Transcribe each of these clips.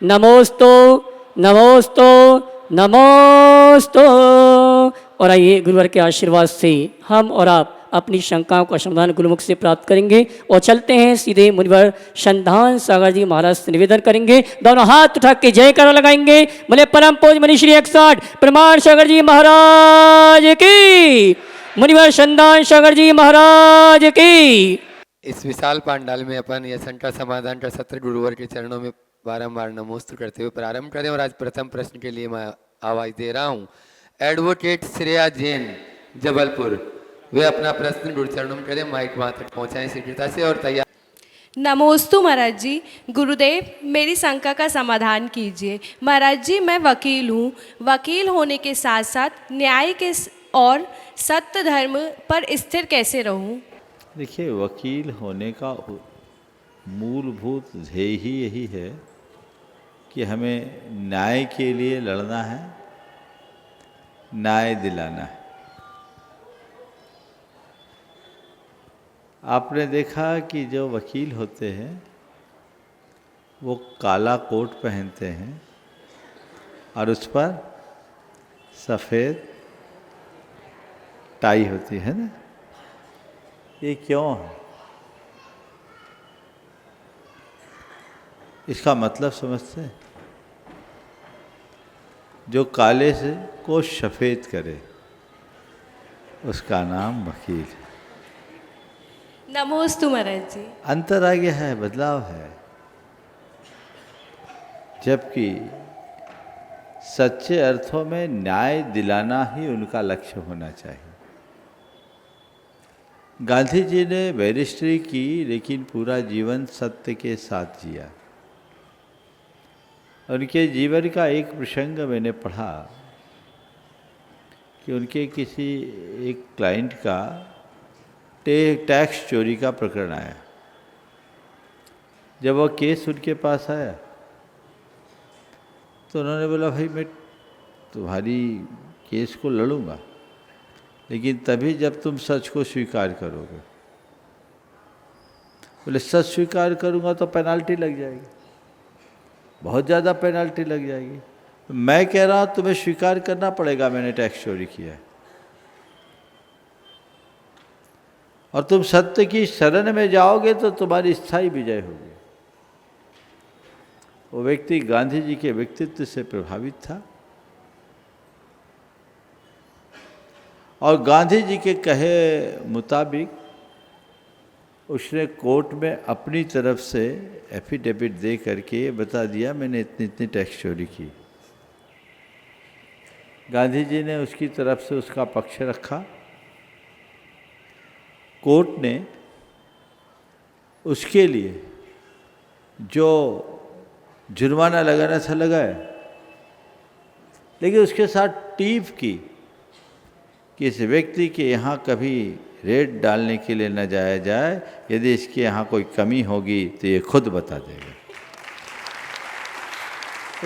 नमोस्तु नमोस्तु नमोस्तु। और आइए गुरुवर के आशीर्वाद से हम और आप अपनी शंकाओं का समाधान गुरुमुख से प्राप्त करेंगे और चलते हैं सीधे मुनिवर संधान सागर जी महाराज से निवेदन करेंगे। दोनों हाथ उठा के जयकारा लगाएंगे। बोले परम पूज्य मनीषी श्री 160 प्रमाण सागर जी महाराज की, मुनिवर संधान सागर जी महाराज की। इस विशाल पांडाल में अपन यह संटा समाधान का सत्र गुरुवर के चरणों में बारंबार नमोस्तु करते हुए प्रारंभ करें। और आज प्रथम प्रश्न के लिए मैं आवाज दे रहा हूँ एडवोकेट श्रेया जैन जबलपुर, वे अपना प्रश्न गुरु चरणों में करें, माइक वहां तक पहुंचाएं शीघ्रता से और तैयार। नमोस्तु महाराज जी। गुरुदेव, मेरी शंका का समाधान कीजिए। महाराज जी, मैं वकील हूँ। वकील होने के साथ साथ न्याय के और सत्य धर्म पर स्थिर कैसे रहूँ? देखिए, वकील होने का मूलभूत ध्येय ही यही है कि हमें न्याय के लिए लड़ना है, न्याय दिलाना है। आपने देखा कि जो वकील होते हैं वो काला कोट पहनते हैं और उस पर सफ़ेद टाई होती है ना। ये क्यों है? इसका मतलब समझते हैं? जो काले से को सफ़ेद करे उसका नाम वकील है। नमोस्तु महाराज जी। अंतर आ गया है, बदलाव है। जबकि सच्चे अर्थों में न्याय दिलाना ही उनका लक्ष्य होना चाहिए। गांधी जी ने बैरिस्ट्री की, लेकिन पूरा जीवन सत्य के साथ जिया। उनके जीवन का एक प्रसंग मैंने पढ़ा कि उनके किसी एक क्लाइंट का टैक्स चोरी का प्रकरण आया। जब वो केस उनके पास आया तो उन्होंने बोला, भाई मैं तुम्हारी केस को लड़ूंगा, लेकिन तभी जब तुम सच को स्वीकार करोगे। बोले सच स्वीकार करूंगा तो पेनाल्टी लग जाएगी, बहुत ज़्यादा पेनाल्टी लग जाएगी। मैं कह रहा हूँ तुम्हें स्वीकार करना पड़ेगा मैंने टैक्स चोरी किया है, और तुम सत्य की शरण में जाओगे तो तुम्हारी स्थायी विजय होगी। वो व्यक्ति गांधी जी के व्यक्तित्व से प्रभावित था और गांधी जी के कहे मुताबिक उसने कोर्ट में अपनी तरफ से एफिडेविट दे करके ये बता दिया मैंने इतनी इतनी टैक्स चोरी की। गांधी जी ने उसकी तरफ से उसका पक्ष रखा। कोर्ट ने उसके लिए जो जुर्माना लगाना था लगाया, लेकिन उसके साथ टीप की कि इस व्यक्ति के यहाँ कभी रेड डालने के लिए न जाया जाए, यदि इसके यहाँ कोई कमी होगी तो ये खुद बता देगा।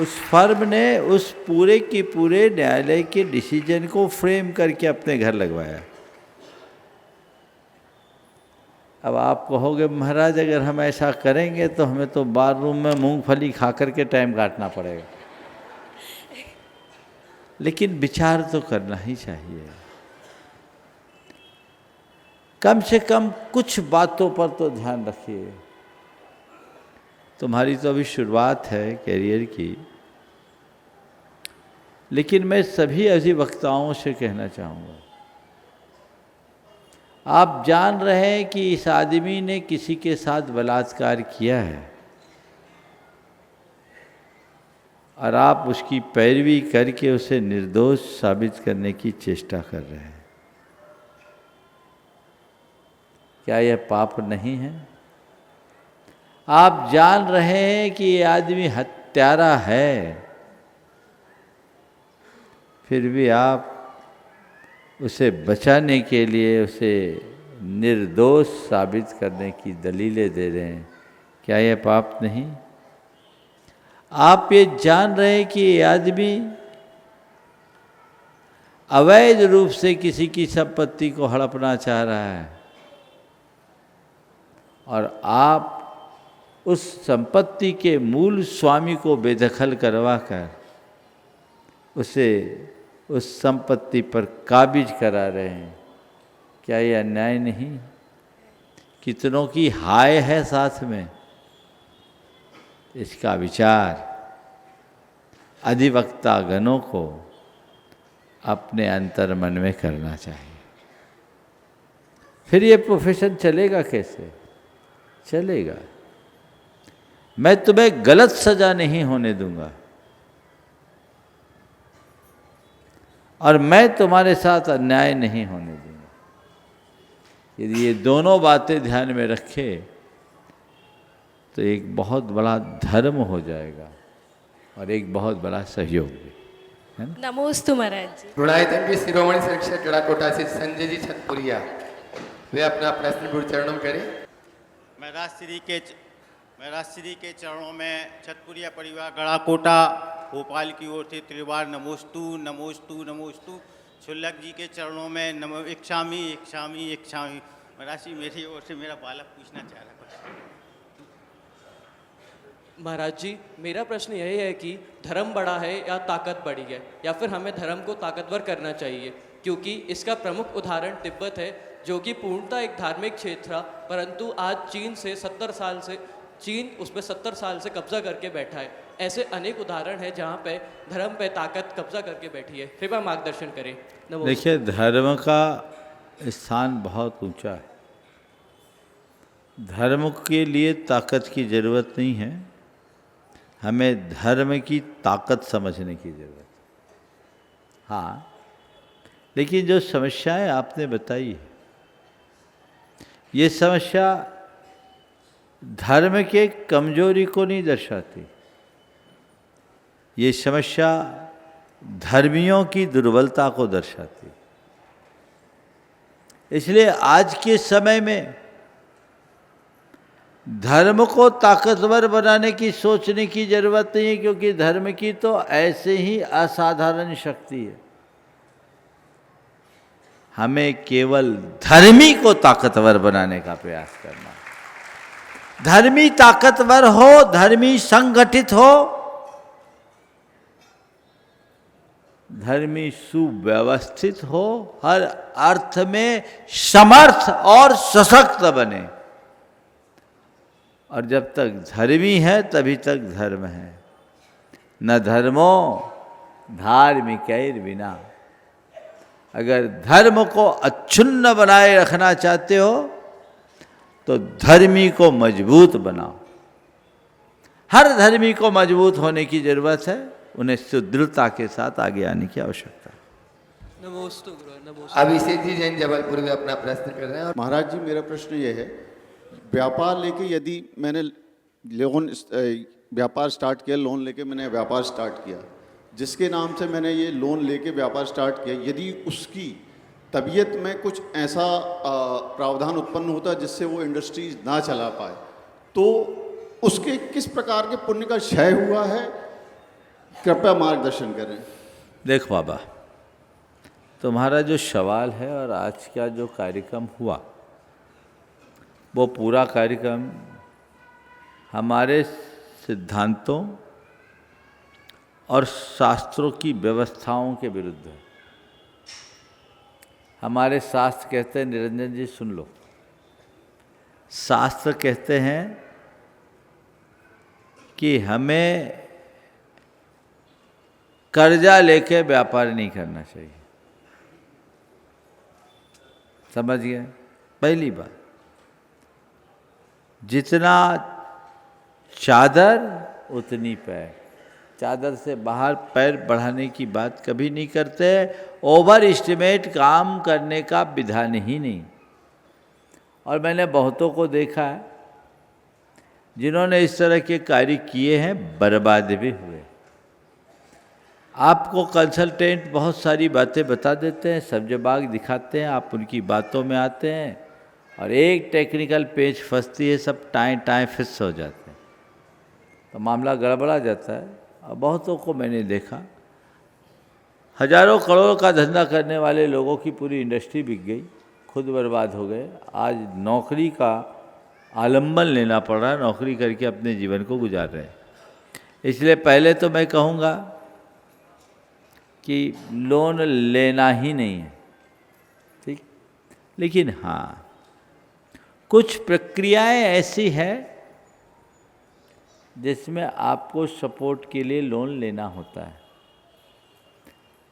उस फर्म ने उस पूरे के पूरे न्यायालय के डिसीजन को फ्रेम करके अपने घर लगवाया। अब आप कहोगे महाराज अगर हम ऐसा करेंगे तो हमें तो बार रूम में मूंगफली खा करके टाइम काटना पड़ेगा, लेकिन विचार तो करना ही चाहिए। कम से कम कुछ बातों पर तो ध्यान रखिए। तुम्हारी तो अभी शुरुआत है कैरियर की, लेकिन मैं सभी अधिवक्ताओं से कहना चाहूँगा, आप जान रहे हैं कि इस आदमी ने किसी के साथ बलात्कार किया है और आप उसकी पैरवी करके उसे निर्दोष साबित करने की चेष्टा कर रहे हैं। क्या यह पाप नहीं है? आप जान रहे हैं कि ये आदमी हत्यारा है, फिर भी आप उसे बचाने के लिए उसे निर्दोष साबित करने की दलीलें दे रहे हैं। क्या यह पाप नहीं? आप ये जान रहे हैं कि ये आदमी अवैध रूप से किसी की संपत्ति को हड़पना चाह रहा है और आप उस संपत्ति के मूल स्वामी को बेदखल करवाकर उसे उस संपत्ति पर काबिज करा रहे हैं। क्या ये अन्याय नहीं? कितनों की हाय है साथ में। इसका विचार अधिवक्ता गणों को अपने अंतर्मन में करना चाहिए। फिर ये प्रोफेशन चलेगा कैसे? चलेगा। मैं तुम्हें गलत सजा नहीं होने दूंगा और मैं तुम्हारे साथ अन्याय नहीं होने दूंगा। यदि ये दोनों बातें ध्यान में रखे तो एक बहुत बड़ा धर्म हो जाएगा और एक बहुत बड़ा सहयोग भी, है ना? नमोस्तु महाराज जी। गुणायतन की शिरोमणि सुरक्षा चढ़ाकोटा से संजय जी छतपुरिया, वे अपना प्रश्न गुरु चरणों में करें। मैं राजश्री के चरणों में छतपुरिया परिवार गड़ाकोटा भोपाल की ओर से त्रिवार नमोस्तु नमोस्तु नमोस्तु। शुल्लक जी के चरणों में नमो इच्छामी इच्छामी इच्छामी। महाराज मेरी ओर से मेरा बालक पूछना चाह रहा है। महाराज जी, मेरा प्रश्न यही है कि धर्म बड़ा है या ताकत बड़ी है, या फिर हमें धर्म को ताकतवर करना चाहिए? क्योंकि इसका प्रमुख उदाहरण तिब्बत है, जो कि पूर्णतः एक धार्मिक क्षेत्र था, परंतु आज चीन उसमें 70 साल से कब्जा करके बैठा है। ऐसे अनेक उदाहरण हैं जहाँ पे धर्म पे ताकत कब्जा करके बैठी है। कृपया मार्गदर्शन करें। देखिए, धर्म का स्थान बहुत ऊंचा है। धर्म के लिए ताकत की जरूरत नहीं है, हमें धर्म की ताकत समझने की जरूरत है। हाँ, लेकिन जो समस्याएं आपने बताई है, ये समस्या धर्म के कमजोरी को नहीं दर्शाती। ये समस्या धर्मियों की दुर्बलता को दर्शाती। इसलिए आज के समय में धर्म को ताकतवर बनाने की सोचने की जरूरत नहीं है, क्योंकि धर्म की तो ऐसे ही असाधारण शक्ति है। हमें केवल धर्मी को ताकतवर बनाने का प्रयास करना है। धर्मी ताकतवर हो, धर्मी संगठित हो, धर्मी सुव्यवस्थित हो, हर अर्थ में समर्थ और सशक्त बने। और जब तक धर्मी है तभी तक धर्म है। न धर्मो धार्मिकैर बिना। अगर धर्म को अक्षुण्ण बनाए रखना चाहते हो तो धर्मी को मजबूत बनाओ। हर धर्मी को मजबूत होने की जरूरत है, उन्हें सुदृढ़ता के साथ आगे आने की आवश्यकता है। नमोस्तु गुरु, नमोस्तु। अभिषेक जी जैन जबलपुर में अपना प्रश्न कर रहे हैं। महाराज जी, मेरा प्रश्न ये है, व्यापार लेके यदि मैंने व्यापार स्टार्ट किया, लोन लेके मैंने व्यापार स्टार्ट किया, जिसके नाम से मैंने ये लोन लेके व्यापार स्टार्ट किया, यदि उसकी तबीयत में कुछ ऐसा प्रावधान उत्पन्न होता है जिससे वो इंडस्ट्रीज ना चला पाए, तो उसके किस प्रकार के पुण्य का क्षय हुआ है? कृपया मार्गदर्शन करें। देखो बाबा, तुम्हारा जो सवाल है और आज का जो कार्यक्रम हुआ, वो पूरा कार्यक्रम हमारे सिद्धांतों और शास्त्रों की व्यवस्थाओं के विरुद्ध है। हमारे शास्त्र कहते हैं, निरंजन जी सुन लो, शास्त्र कहते हैं कि हमें कर्जा लेके व्यापार नहीं करना चाहिए। समझ गए? पहली बात, जितना चादर उतनी पैर। चादर से बाहर पैर बढ़ाने की बात कभी नहीं करते। ओवर एस्टिमेट काम करने का विधान ही नहीं। और मैंने बहुतों को देखा है जिन्होंने इस तरह के कार्य किए हैं, बर्बाद भी हुए। आपको कंसल्टेंट बहुत सारी बातें बता देते हैं, सब्ज बाग दिखाते हैं, आप उनकी बातों में आते हैं और एक टेक्निकल पेज फंसती है, सब टाएं फिस हो जाते हैं, तो मामला गड़बड़ा जाता है। और बहुतों को मैंने देखा, हजारों करोड़ का धंधा करने वाले लोगों की पूरी इंडस्ट्री बिक गई, खुद बर्बाद हो गए। आज नौकरी का आलम्बन लेना पड़ रहा है, नौकरी करके अपने जीवन को गुजार रहे हैं। इसलिए पहले तो मैं कहूँगा कि लोन लेना ही नहीं है, ठीक। लेकिन हाँ, कुछ प्रक्रियाएं ऐसी है जिसमें आपको सपोर्ट के लिए लोन लेना होता है।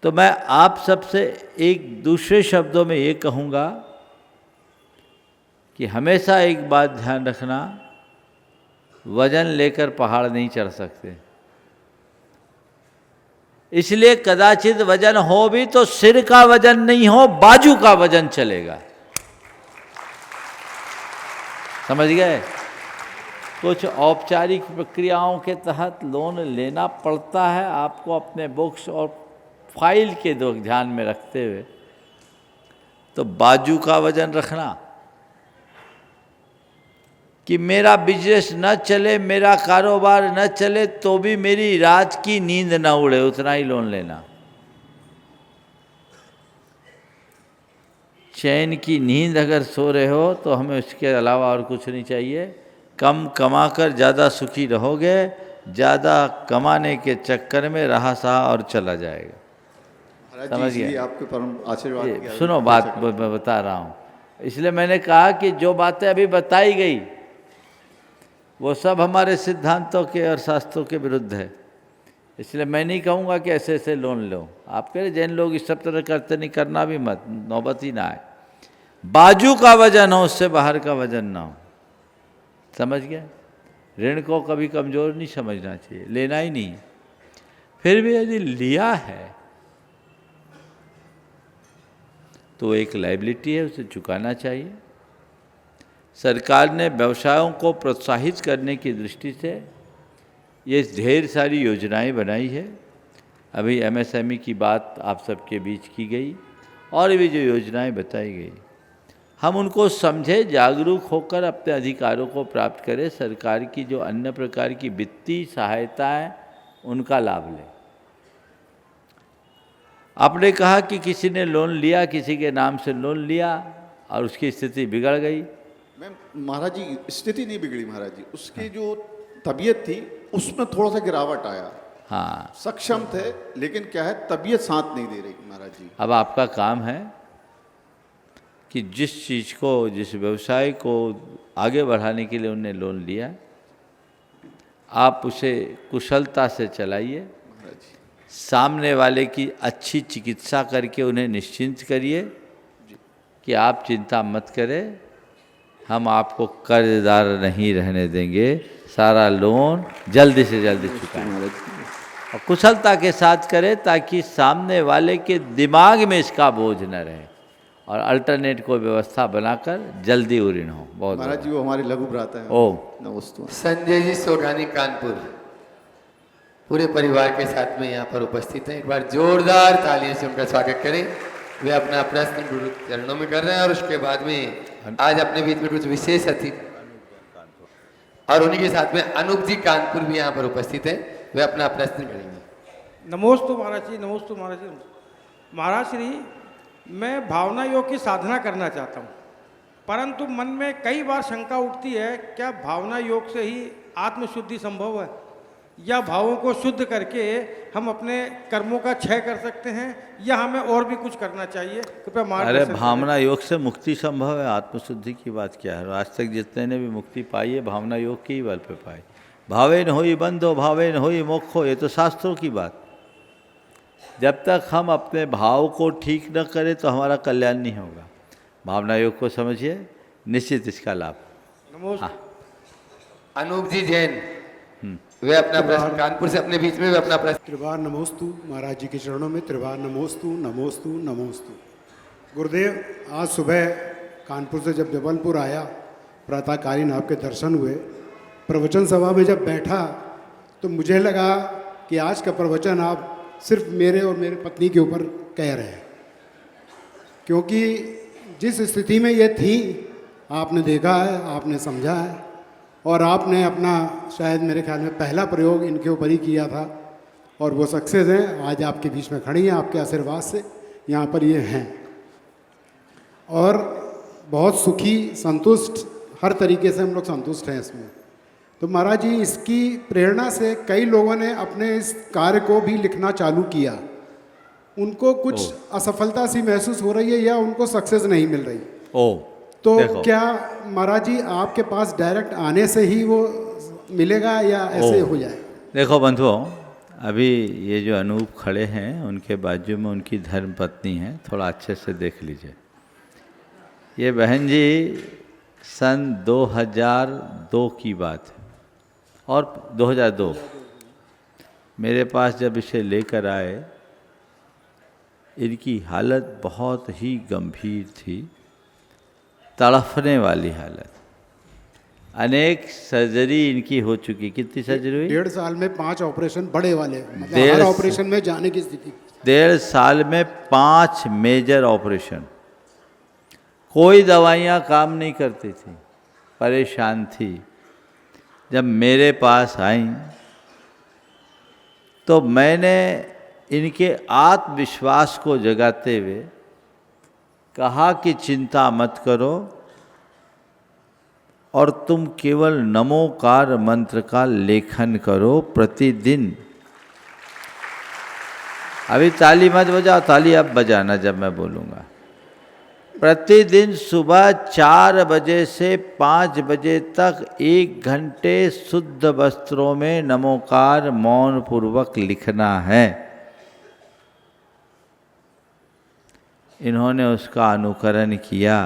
तो मैं आप सबसे एक दूसरे शब्दों में ये कहूँगा कि हमेशा एक बात ध्यान रखना, वजन लेकर पहाड़ नहीं चढ़ सकते। इसलिए कदाचित वजन हो भी तो सिर का वजन नहीं हो, बाजू का वजन चलेगा। समझ गए? कुछ औपचारिक प्रक्रियाओं के तहत लोन लेना पड़ता है आपको, अपने बुक्स और फाइल के दो ध्यान में रखते हुए। तो बाजू का वजन रखना कि मेरा बिजनेस न चले, मेरा कारोबार न चले तो भी मेरी रात की नींद न उड़े, उतना ही लोन लेना। चैन की नींद अगर सो रहे हो तो हमें उसके अलावा और कुछ नहीं चाहिए। कम कमाकर ज़्यादा सुखी रहोगे, ज़्यादा कमाने के चक्कर में रहा सहा और चला जाएगा। समझ गए? आपके परम आशीर्वाद की सुनो, बात मैं बता रहा हूँ। इसलिए मैंने कहा कि जो बातें अभी बताई गई वो सब हमारे सिद्धांतों के और शास्त्रों के विरुद्ध है। इसलिए मैं नहीं कहूँगा कि ऐसे ऐसे लोन लो। आप कह रहे जैन लोग इस सब तरह करते, नहीं करना भी मत, नौबत ही ना आए। बाजू का वजन हो, उससे बाहर का वजन ना हो। समझ गया? ऋण को कभी कमज़ोर नहीं समझना चाहिए, लेना ही नहीं। फिर भी यदि लिया है तो एक लायबिलिटी है, उसे चुकाना चाहिए। सरकार ने व्यवसायों को प्रोत्साहित करने की दृष्टि से ये ढेर सारी योजनाएं बनाई है। अभी एमएसएमई की बात आप सबके बीच की गई और भी जो योजनाएं बताई गई, हम उनको समझे, जागरूक होकर अपने अधिकारों को प्राप्त करें। सरकार की जो अन्य प्रकार की वित्तीय सहायता है उनका लाभ लें। आपने कहा कि किसी ने लोन लिया, किसी के नाम से लोन लिया और उसकी स्थिति बिगड़ गई। मैम महाराज जी, स्थिति नहीं बिगड़ी महाराज जी, उसकी जो तबीयत थी उसमें थोड़ा सा गिरावट आया। हाँ, सक्षम थे, लेकिन क्या है, तबीयत साथ नहीं दे रही महाराज जी। अब आपका काम है कि जिस चीज़ को, जिस व्यवसाय को आगे बढ़ाने के लिए उन्हें लोन लिया, आप उसे कुशलता से चलाइए। सामने वाले की अच्छी चिकित्सा करके उन्हें निश्चिंत करिए कि आप चिंता मत करें, हम आपको कर्जदार नहीं रहने देंगे, सारा लोन जल्दी से जल्दी चुकाएंगे। और कुशलता के साथ करें ताकि सामने वाले के दिमाग में इसका बोझ न रहे, और अल्टरनेट कोई व्यवस्था बनाकर जल्दी ऋण हो। बहुत महाराज जी, वो हमारे लघु भ्राता है। ओम नमस्ते। संजय जी सोगानी कानपुर पूरे परिवार के साथ में यहाँ पर उपस्थित हैं। एक बार जोरदार तालियों से उनका स्वागत करें। वे अपना प्रश्न गुरु चरणों में कर रहे हैं और उसके बाद में आज अपने बीच में कुछ विशेष अतिथि और उन्हीं के साथ में अनूप जी कानपुर भी यहाँ पर उपस्थित हैं। वे अपना प्रश्न करेंगे। नमोस्तु महाराज जी, नमोस्तु महाराज जी। महाराज श्री, मैं भावना योग की साधना करना चाहता हूँ, परंतु मन में कई बार शंका उठती है, क्या भावना योग से ही आत्मशुद्धि संभव है, या भावों को शुद्ध करके हम अपने कर्मों का क्षय कर सकते हैं, या हमें और भी कुछ करना चाहिए? कृपया अरे भावना योग से मुक्ति संभव है, आत्मशुद्धि की बात क्या है? आज तक जितने ने भी मुक्ति पाई है भावना योग के ही बल पे पाई। भावेन होई बंधो भावेन होई मोक्षो, ये तो शास्त्रों की बात। जब तक हम अपने भाव को ठीक न करें तो हमारा कल्याण नहीं होगा। भावना योग को समझिए, निश्चित इसका लाभ। नमस्ते। अनूप जी जैन, वे अपना प्रश्न कानपुर से अपने बीच में वे अपना प्रश्न। त्रिवार नमोस्तु, महाराज जी के चरणों में त्रिवार नमोस्तु नमोस्तु नमोस्तु। गुरुदेव, आज सुबह कानपुर से जब जबलपुर आया, प्रातःकालीन आपके दर्शन हुए। प्रवचन सभा में जब बैठा तो मुझे लगा कि आज का प्रवचन आप सिर्फ मेरे और मेरे पत्नी के ऊपर कह रहे हैं, क्योंकि जिस स्थिति में ये थी आपने देखा है, आपने समझा है, और आपने अपना शायद मेरे ख्याल में पहला प्रयोग इनके ऊपर ही किया था और वो सक्सेस हैं। आज आपके बीच में खड़ी हैं, आपके आशीर्वाद से यहाँ पर ये हैं और बहुत सुखी संतुष्ट हर तरीके से हम लोग संतुष्ट हैं इसमें। तो महाराज जी, इसकी प्रेरणा से कई लोगों ने अपने इस कार्य को भी लिखना चालू किया। उनको कुछ असफलता सी महसूस हो रही है या उनको सक्सेस नहीं मिल रही। तो देखो। क्या महाराज जी आपके पास डायरेक्ट आने से ही वो मिलेगा या ऐसे हो जाए? देखो बंधुओं, अभी ये जो अनूप खड़े हैं उनके बाजू में उनकी धर्म पत्नी है, थोड़ा अच्छे से देख लीजिए। ये बहन जी सन 2002 की बात है, और 2002 मेरे पास जब इसे लेकर आए, इनकी हालत बहुत ही गंभीर थी, तड़फने वाली हालत। अनेक सर्जरी इनकी हो चुकी। कितनी सर्जरी हुई? 1.5 साल में 5 ऑपरेशन बड़े वाले, मतलब डेढ़ हर ऑपरेशन में जाने की स्थिति। 1.5 साल में 5 मेजर ऑपरेशन। कोई दवाइयाँ काम नहीं करती थी, परेशान थी। जब मेरे पास आई तो मैंने इनके आत्मविश्वास को जगाते हुए कहा कि चिंता मत करो और तुम केवल नमोकार मंत्र का लेखन करो प्रतिदिन। अभी ताली मत बजाओ, ताली अब बजाना जब मैं बोलूँगा। प्रतिदिन सुबह 4 बजे से 5 बजे तक 1 घंटे शुद्ध वस्त्रों में नमोकार मौन पूर्वक लिखना है। इन्होंने उसका अनुकरण किया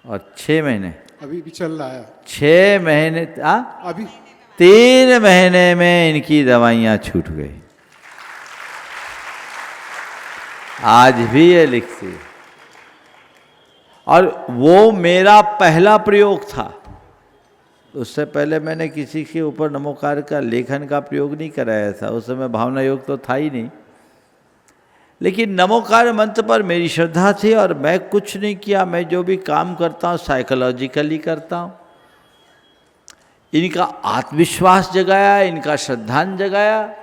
और 6 महीने, अभी भी चल रहा है 6 महीने अभी। 3 महीने में इनकी दवाइयाँ छूट गई। आज भी ये लिखती है। और वो मेरा पहला प्रयोग था। उससे पहले मैंने किसी के ऊपर नमोकार का लेखन का प्रयोग नहीं कराया था। उस समय भावना योग तो था ही नहीं। लेकिन नमोकार मंत्र पर मेरी श्रद्धा थी और मैं कुछ नहीं किया। मैं जो भी काम करता हूँ साइकोलॉजिकली करता हूँ। इनका आत्मविश्वास जगाया, इनका श्रद्धांजलि जगाया।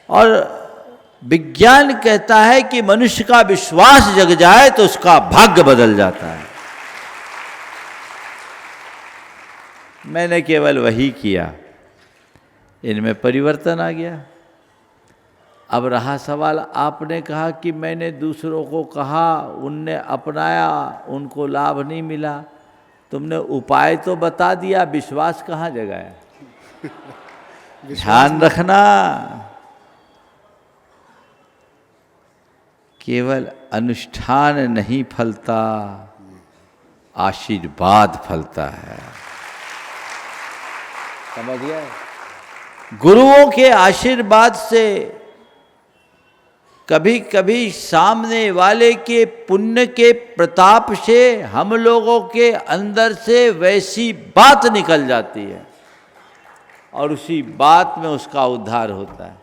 और विज्ञान कहता है कि मनुष्य का विश्वास जग जाए तो उसका भाग्य बदल जाता है। मैंने केवल वही किया, इनमें परिवर्तन आ गया। अब रहा सवाल, आपने कहा कि मैंने दूसरों को कहा, उनने अपनाया, उनको लाभ नहीं मिला। तुमने उपाय तो बता दिया, विश्वास कहाँ जगाया? ध्यान रखना, केवल अनुष्ठान नहीं फलता, आशीर्वाद फलता है। समझ गए? गुरुओं के आशीर्वाद से, कभी कभी सामने वाले के पुण्य के प्रताप से हम लोगों के अंदर से वैसी बात निकल जाती है और उसी बात में उसका उद्धार होता है।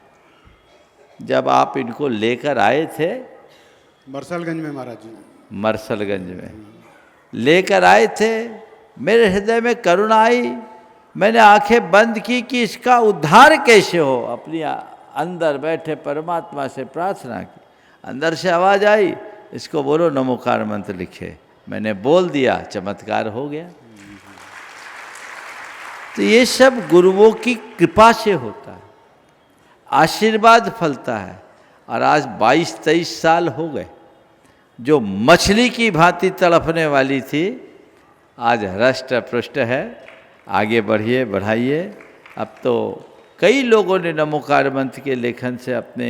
जब आप इनको लेकर आए थे मरसलगंज में महाराज जी, मरसलगंज में लेकर आए थे, मेरे हृदय में करुणा आई। मैंने आंखें बंद की कि इसका उद्धार कैसे हो। अपनी अंदर बैठे परमात्मा से प्रार्थना की। अंदर से आवाज़ आई, इसको बोलो नमोकार मंत्र लिखे। मैंने बोल दिया, चमत्कार हो गया। तो ये सब गुरुओं की कृपा से होता है, आशीर्वाद फलता है। और आज 22-23 साल हो गए। जो मछली की भांति तड़पने वाली थी, आज हृष्ट पुष्ट है। आगे बढ़िए, बढ़ाइए। अब तो कई लोगों ने नमोकार मंत्र के लेखन से अपने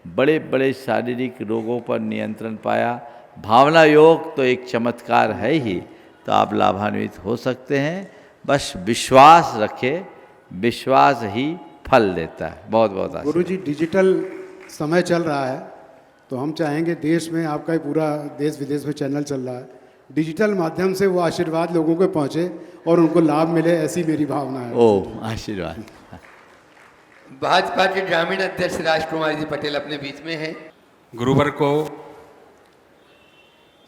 बड़े बड़े शारीरिक रोगों पर नियंत्रण पाया। भावना योग तो एक चमत्कार है ही, तो आप लाभान्वित हो सकते हैं। बस विश्वास रखें, विश्वास ही फल देता है। बहुत बहुत आशीर्वाद। गुरु जी, डिजिटल समय चल रहा है, तो हम चाहेंगे, देश में आपका ही पूरा देश विदेश में चैनल चल रहा है, डिजिटल माध्यम से वो आशीर्वाद लोगों को पहुँचे और उनको लाभ मिले, ऐसी मेरी भावना है। ओ आशीर्वाद। भाजपा के ग्रामीण अध्यक्ष राजकुमार जी पटेल अपने बीच में हैं। गुरुवर को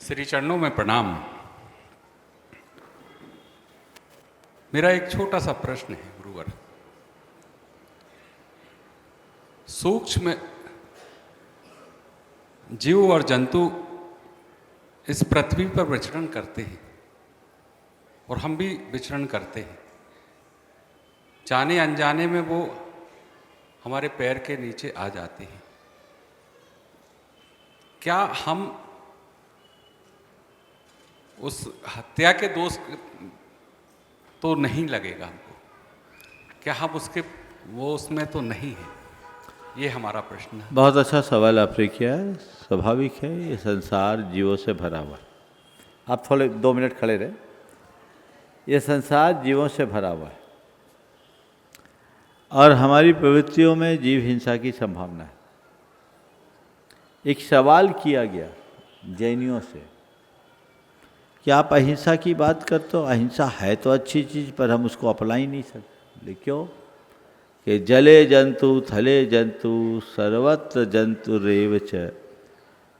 श्री चरणों में प्रणाम। मेरा एक छोटा सा प्रश्न है गुरुवर। सूक्ष्म जीव और जंतु इस पृथ्वी पर विचरण करते हैं और हम भी विचरण करते हैं, जाने अनजाने में वो हमारे पैर के नीचे आ जाते हैं। क्या हम उस हत्या के दोष तो नहीं लगेगा हमको? क्या हम उसमें तो नहीं है? ये हमारा प्रश्न है। बहुत अच्छा सवाल आपने किया है। स्वाभाविक है, ये संसार जीवों से भरा हुआ है। आप थोड़े 2 मिनट खड़े रहे। ये संसार जीवों से भरा हुआ है और हमारी प्रवृत्तियों में जीव हिंसा की संभावना है। एक सवाल किया गया जैनियों से कि आप अहिंसा की बात करते हो, अहिंसा है तो अच्छी चीज़, पर हम उसको अपना ही नहीं सकते। क्यों? कि जले जंतु थले जंतु सर्वत्र जंतुरेव च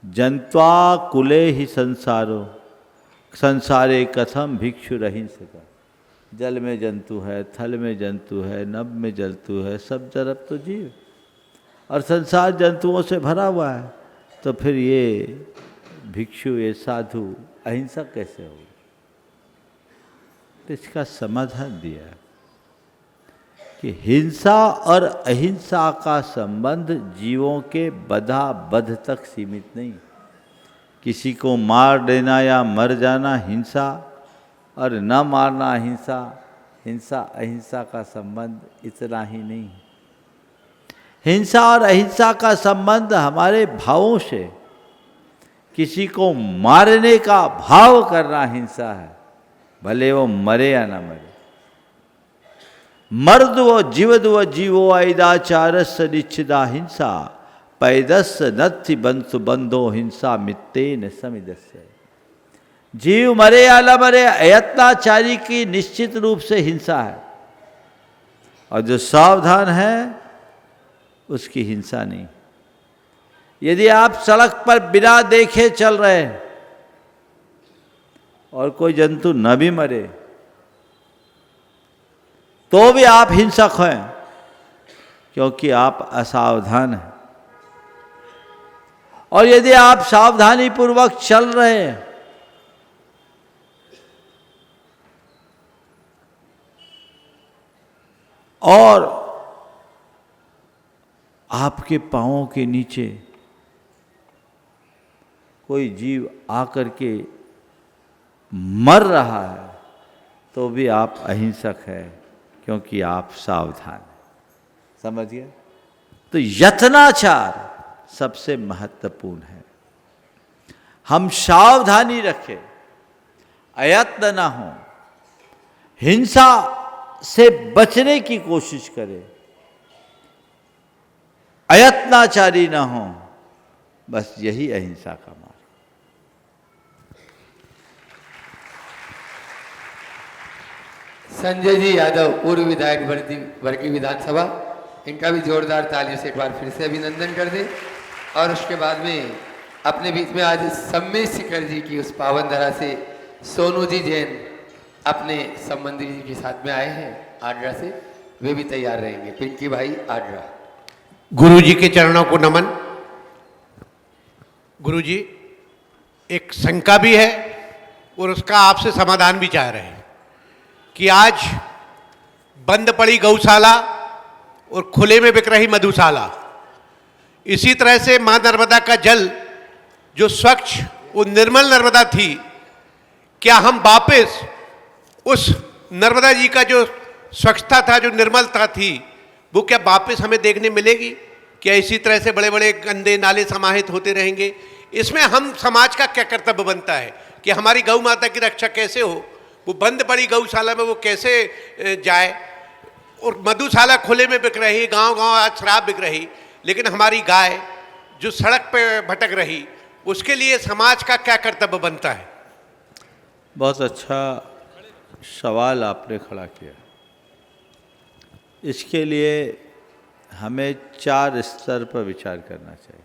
जंत्वा कुले ही संसारो संसारे कथम भिक्षु रहिंसका। जल में जंतु है, थल में जंतु है, नभ में जंतु है, सब तरफ तो जीव, और संसार जंतुओं से भरा हुआ है। तो फिर ये भिक्षु, ये साधु अहिंसक कैसे होगी? तो इसका समाधान दिया कि हिंसा और अहिंसा का संबंध जीवों के बधा-बध तक सीमित नहीं। किसी को मार देना या मर जाना हिंसा, और न मारना अहिंसा। हिंसा अहिंसा का संबंध इतना ही नहीं। हिंसा और अहिंसा का संबंध हमारे भावों से। किसी को मारने का भाव करना हिंसा है, भले वो मरे या न मरे। मर्दो जीवदो जीवो ऐदाचारस निश्चिदा हिंसा पैदस नत्थि बंसु बंधो हिंसा मित्तेन समिदस्य। जीव मरे या न मरे, अयत्नाचारी की निश्चित रूप से हिंसा है, और जो सावधान है उसकी हिंसा नहीं। यदि आप सड़क पर बिना देखे चल रहे हैं और कोई जंतु न भी मरे तो भी आप हिंसक हैं, क्योंकि आप असावधान हैं। और यदि आप सावधानी पूर्वक चल रहे हैं और आपके पांवों के नीचे कोई जीव आकर के मर रहा है तो भी आप अहिंसक हैं, क्योंकि आप सावधान हैं। समझ गए? तो यत्नाचार सबसे महत्वपूर्ण है। हम सावधानी रखें, अयत्न ना हो, हिंसा से बचने की कोशिश करें, अयत्नाचारी ना हो, बस यही अहिंसा का मार्ग। संजय जी यादव, पूर्व विधायक वर्गी विधानसभा, इनका भी जोरदार तालियों से एक बार फिर से अभिनंदन कर दें। और उसके बाद में अपने बीच में आज सम्मेश शिखर जी की उस पावन धरा से सोनू जी जैन अपने संबंधी जी के साथ में आए हैं आडरा से, वे भी तैयार रहेंगे। पिंकी भाई आडरा। गुरु जी के चरणों को नमन। गुरु जी, एक शंका भी है और उसका आपसे समाधान भी चाह रहे हैं कि आज बंद पड़ी गौशाला और खुले में बिक रही मधुशाला, इसी तरह से मां नर्मदा का जल जो स्वच्छ और निर्मल नर्मदा थी, क्या हम वापस उस नर्मदा जी का जो स्वच्छता था, जो निर्मलता थी, वो क्या वापस हमें देखने मिलेगी? क्या इसी तरह से बड़े बड़े गंदे नाले समाहित होते रहेंगे? इसमें हम समाज का क्या कर्तव्य बनता है कि हमारी गौ माता की रक्षा कैसे हो? वो बंद पड़ी गौशाला में वो कैसे जाए? और मधुशाला खुले में बिक रही, गांव गांव आज शराब बिक रही, लेकिन हमारी गाय जो सड़क पे भटक रही, उसके लिए समाज का क्या कर्तव्य बनता है? बहुत अच्छा सवाल आपने खड़ा किया। इसके लिए हमें 4 स्तर पर विचार करना चाहिए।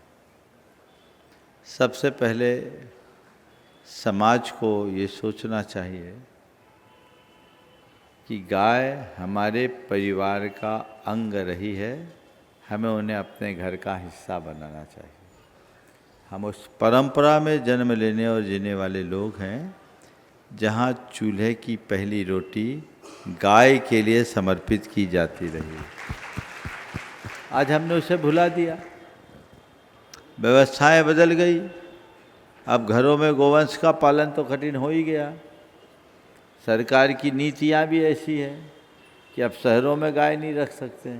सबसे पहले समाज को ये सोचना चाहिए कि गाय हमारे परिवार का अंग रही है, हमें उन्हें अपने घर का हिस्सा बनाना चाहिए। हम उस परंपरा में जन्म लेने और जीने वाले लोग हैं जहाँ चूल्हे की पहली रोटी गाय के लिए समर्पित की जाती रही। आज हमने उसे भुला दिया, व्यवस्थाएं बदल गई। अब घरों में गोवंश का पालन तो कठिन हो ही गया। सरकार की नीतियाँ भी ऐसी है कि अब शहरों में गाय नहीं रख सकते,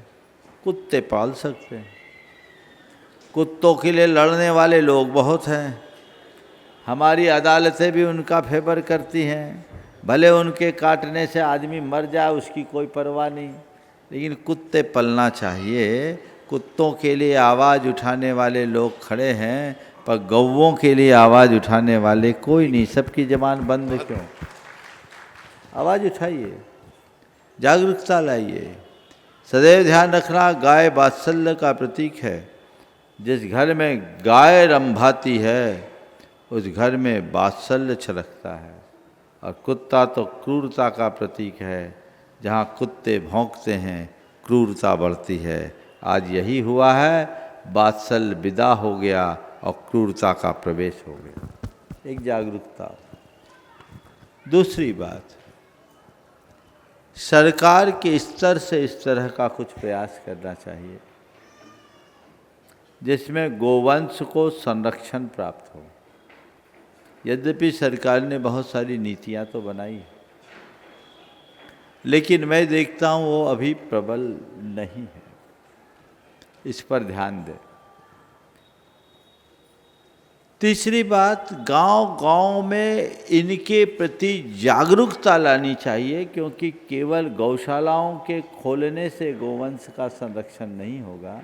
कुत्ते पाल सकते हैं। कुत्तों के लिए लड़ने वाले लोग बहुत हैं। हमारी अदालतें भी उनका फेवर करती हैं। भले उनके काटने से आदमी मर जाए, उसकी कोई परवाह नहीं, लेकिन कुत्ते पलना चाहिए। कुत्तों के लिए आवाज़ उठाने वाले लोग खड़े हैं, पर गौवों के लिए आवाज़ उठाने वाले कोई नहीं। सबकी ज़बान बंद क्यों? आवाज़ उठाइए, जागरूकता लाइए। सदैव ध्यान रखना, गाय वात्सल्य का प्रतीक है। जिस घर में गाय रंभाती है उस घर में वात्सल्य छलकता है। और कुत्ता तो क्रूरता का प्रतीक है। जहाँ कुत्ते भौंकते हैं क्रूरता बढ़ती है। आज यही हुआ है, वात्सल्य विदा हो गया और क्रूरता का प्रवेश हो गया। एक जागरूकता। दूसरी बात, सरकार के स्तर से इस तरह का कुछ प्रयास करना चाहिए जिसमें गोवंश को संरक्षण प्राप्त हो। यद्यपि सरकार ने बहुत सारी नीतियां तो बनाई है, लेकिन मैं देखता हूं वो अभी प्रबल नहीं है। इस पर ध्यान दें। तीसरी बात, गांव-गांव में इनके प्रति जागरूकता लानी चाहिए, क्योंकि केवल गौशालाओं के खोलने से गोवंश का संरक्षण नहीं होगा,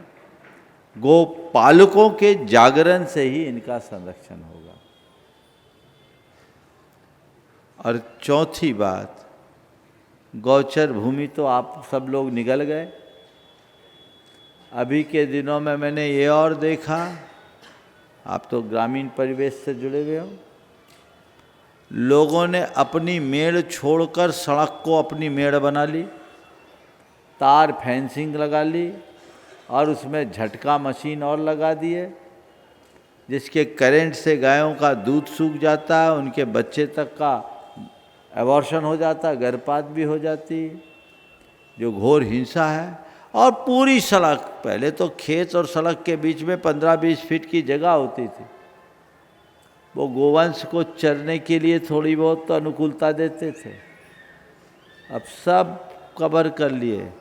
गोपालकों के जागरण से ही इनका संरक्षण होगा। और चौथी बात, गौचर भूमि तो आप सब लोग निगल गए। अभी के दिनों में मैंने ये और देखा, आप तो ग्रामीण परिवेश से जुड़े हुए हो, लोगों ने अपनी मेड़ छोड़कर सड़क को अपनी मेड़ बना ली, तार फेंसिंग लगा ली और उसमें झटका मशीन और लगा दिए, जिसके करंट से गायों का दूध सूख जाता है, उनके बच्चे तक का एबॉर्शन हो जाता, गर्भपात भी हो जाती, जो घोर हिंसा है। और पूरी सड़क, पहले तो खेत और सड़क के बीच में 15-20 फीट की जगह होती थी, वो गोवंश को चरने के लिए थोड़ी बहुत तो अनुकूलता देते थे। अब सब कवर कर लिए,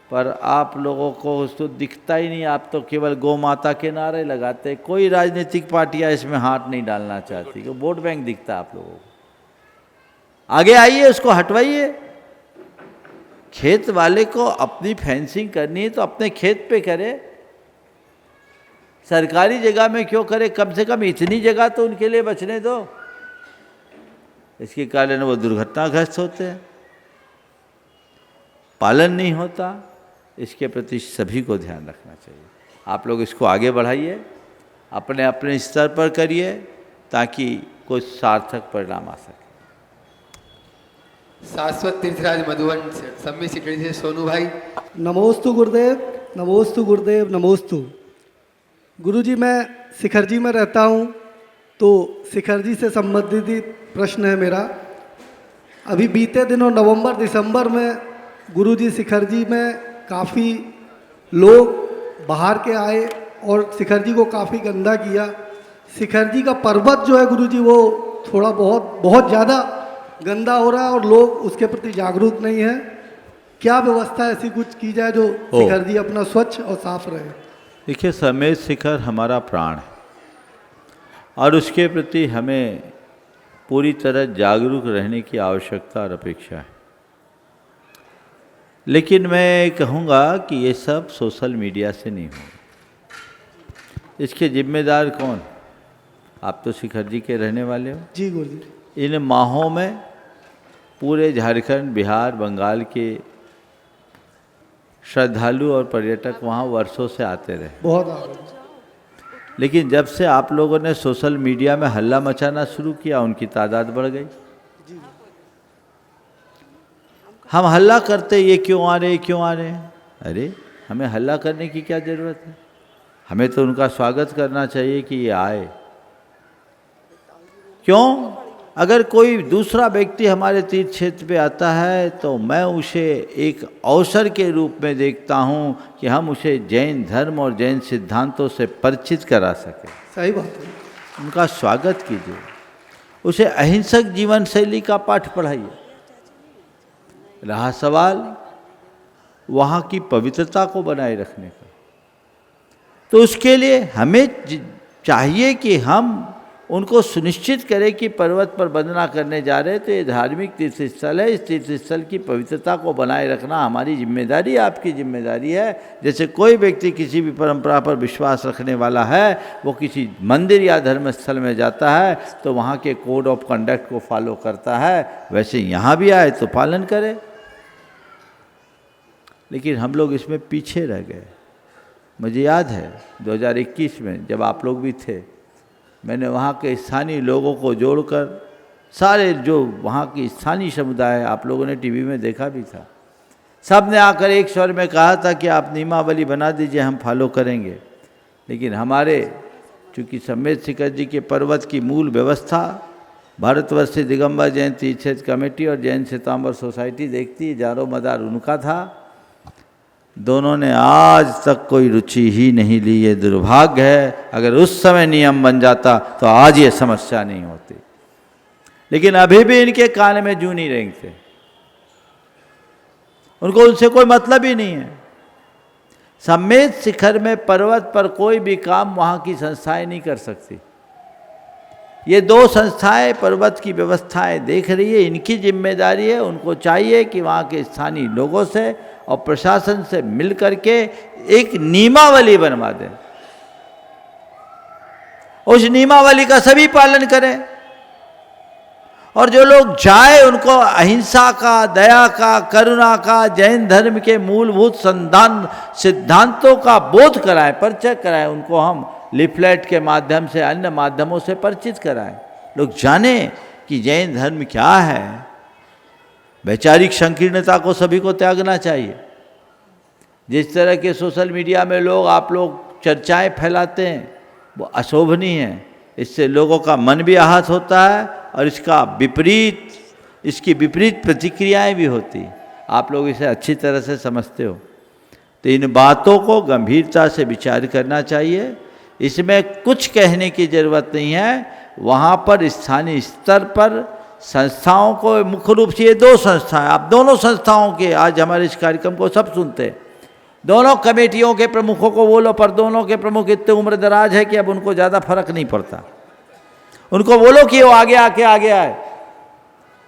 पर आप लोगों को उसको दिखता ही नहीं। आप तो केवल गौ माता के नारे लगाते। कोई राजनीतिक पार्टियां इसमें हाथ नहीं डालना चाहती, कि वोट बैंक दिखता है आप लोगों को। आगे आइए, उसको हटवाइए। खेत वाले को अपनी फेंसिंग करनी है तो अपने खेत पे करे, सरकारी जगह में क्यों करे? कम से कम इतनी जगह तो उनके लिए बचने दो। इसके कारण वो दुर्घटनाग्रस्त होते हैं, पालन नहीं होता। इसके प्रति सभी को ध्यान रखना चाहिए। आप लोग इसको आगे बढ़ाइए, अपने अपने स्तर पर करिए, ताकि कोई सार्थक परिणाम आ सके। शाश्वत तीर्थराज मधुवन सम्मी सिकड़ी से सोनू भाई। नमोस्तु गुरुदेव, नमोस्तु गुरुदेव, नमोस्तु। गुरुजी, मैं शिखर जी में रहता हूँ, तो शिखर जी से संबंधित प्रश्न है मेरा। अभी बीते दिनों नवंबर-दिसंबर में गुरुजी शिखर जी में काफ़ी लोग बाहर के आए और शिखर जी को काफ़ी गंदा किया। शिखर जी का पर्वत जो है गुरुजी, वो थोड़ा बहुत ज़्यादा गंदा हो रहा है और लोग उसके प्रति जागरूक नहीं है। क्या व्यवस्था ऐसी कुछ की जाए जो शिखर जी अपना स्वच्छ और साफ रहे? देखिए, समेत शिखर हमारा प्राण है और उसके प्रति हमें पूरी तरह जागरूक रहने की आवश्यकता और अपेक्षा है। लेकिन मैं कहूँगा कि ये सब सोशल मीडिया से नहीं होगा। इसके जिम्मेदार कौन? आप तो शिखर जी के रहने वाले हो। जी गुरुजी। इन माहों में पूरे झारखंड, बिहार, बंगाल के श्रद्धालु और पर्यटक वहाँ वर्षों से आते रहे, बहुत आ रहे। लेकिन जब से आप लोगों ने सोशल मीडिया में हल्ला मचाना शुरू किया, उनकी तादाद बढ़ गई। हम हल्ला करते, ये क्यों आ रहे, क्यों आ रहे हैं? अरे, हमें हल्ला करने की क्या ज़रूरत है? हमें तो उनका स्वागत करना चाहिए कि ये आए, क्यों? अगर कोई दूसरा व्यक्ति हमारे तीर्थ क्षेत्र पे आता है तो मैं उसे एक अवसर के रूप में देखता हूँ कि हम उसे जैन धर्म और जैन सिद्धांतों से परिचित करा सकें। सही बात है। उनका स्वागत कीजिए, उसे अहिंसक जीवन शैली का पाठ पढ़ाइए। रहा सवाल वहाँ की पवित्रता को बनाए रखने का, तो उसके लिए हमें चाहिए कि हम उनको सुनिश्चित करें कि पर्वत पर वंदना करने जा रहे हैं तो ये धार्मिक तीर्थ स्थल है, इस तीर्थ स्थल की पवित्रता को बनाए रखना हमारी जिम्मेदारी, आपकी जिम्मेदारी है। जैसे कोई व्यक्ति किसी भी परंपरा पर विश्वास रखने वाला है, वो किसी मंदिर या धर्म स्थल में जाता है तो वहाँ के कोड ऑफ कंडक्ट को फॉलो करता है, वैसे यहाँ भी आए तो पालन करे। लेकिन हम लोग इसमें पीछे रह गए। मुझे याद है 2021 में जब आप लोग भी थे, मैंने वहाँ के स्थानीय लोगों को जोड़कर सारे जो वहाँ की स्थानीय समुदाय है, आप लोगों ने टीवी में देखा भी था, सब ने आकर एक स्वर में कहा था कि आप नियमावली बना दीजिए, हम फॉलो करेंगे। लेकिन हमारे चूँकि सम्मेद शिखर जी के पर्वत की मूल व्यवस्था भारतवर्ष दिगंबर जैन तीर्थ क्षेत्र कमेटी और जैन श्वेतांबर सोसाइटी देखती, जारो मदार उनका था। दोनों ने आज तक कोई रुचि ही नहीं ली। ये दुर्भाग्य है। अगर उस समय नियम बन जाता तो आज ये समस्या नहीं होती। लेकिन अभी भी इनके कान में जूं नहीं रेंगते, उनको उनसे कोई मतलब ही नहीं है। सम्मेद शिखर में पर्वत पर कोई भी काम वहाँ की संस्थाएं नहीं कर सकती। ये दो संस्थाएं पर्वत की व्यवस्थाएं देख रही है, इनकी जिम्मेदारी है। उनको चाहिए कि वहाँ के स्थानीय लोगों से और प्रशासन से मिल करके एक नियमावली बनवा दें, उस नियमावली का सभी पालन करें और जो लोग जाए उनको अहिंसा का, दया का, करुणा का, जैन धर्म के मूलभूत सिद्धांतों का बोध कराएं, परिचय कराएं। उनको हम लिफलेट के माध्यम से, अन्य माध्यमों से परिचित कराएं। लोग जाने कि जैन धर्म क्या है। वैचारिक संकीर्णता को सभी को त्यागना चाहिए। जिस तरह के सोशल मीडिया में आप लोग चर्चाएं फैलाते हैं वो अशोभनीय है। इससे लोगों का मन भी आहत होता है और इसकी विपरीत प्रतिक्रियाएं भी होती। आप लोग इसे अच्छी तरह से समझते हो, तो इन बातों को गंभीरता से विचार करना चाहिए। इसमें कुछ कहने की ज़रूरत नहीं है। वहाँ पर स्थानीय स्तर पर संस्थाओं को, मुख्य रूप से ये दो संस्थाएं, आप दोनों संस्थाओं के आज हमारे इस कार्यक्रम को सब सुनते हैं, दोनों कमेटियों के प्रमुखों को बोलो, पर दोनों के प्रमुख इतने उम्र दराज है कि अब उनको ज़्यादा फर्क नहीं पड़ता। उनको बोलो कि वो आगे आए,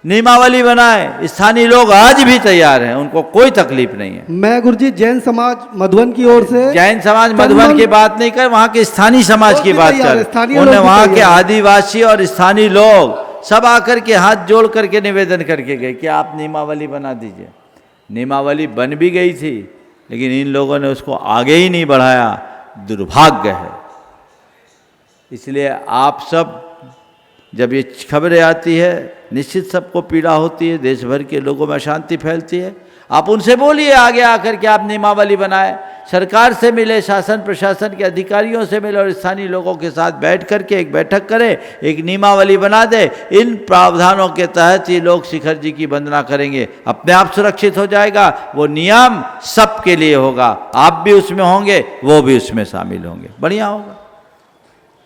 नियमावली बनाए। स्थानीय लोग आज भी तैयार हैं, उनको कोई तकलीफ नहीं है। मैं गुरुजी जैन समाज मधुबन की ओर से, जैन समाज मधुबन की बात नहीं कर, वहाँ के स्थानीय समाज की बात कर। उन्हें वहाँ के आदिवासी और स्थानीय लोग सब आकर के हाथ जोड़ करके निवेदन करके गए कि आप नियमावली बना दीजिए। नियमावली बन भी गई थी, लेकिन इन लोगों ने उसको आगे ही नहीं बढ़ाया। दुर्भाग्य है। इसलिए आप सब, जब ये खबरें आती है, निश्चित सबको पीड़ा होती है, देश भर के लोगों में अशांति फैलती है। आप उनसे बोलिए आगे आकर के आप नियमावली बनाए, सरकार से मिले, शासन प्रशासन के अधिकारियों से मिले और स्थानीय लोगों के साथ बैठ करके एक बैठक करें, एक नियमावली बना दे। इन प्रावधानों के तहत ये लोग शिखर जी की वंदना करेंगे, अपने आप सुरक्षित हो जाएगा। वो नियम सबके लिए होगा, आप भी उसमें होंगे, वो भी उसमें शामिल होंगे, बढ़िया होगा।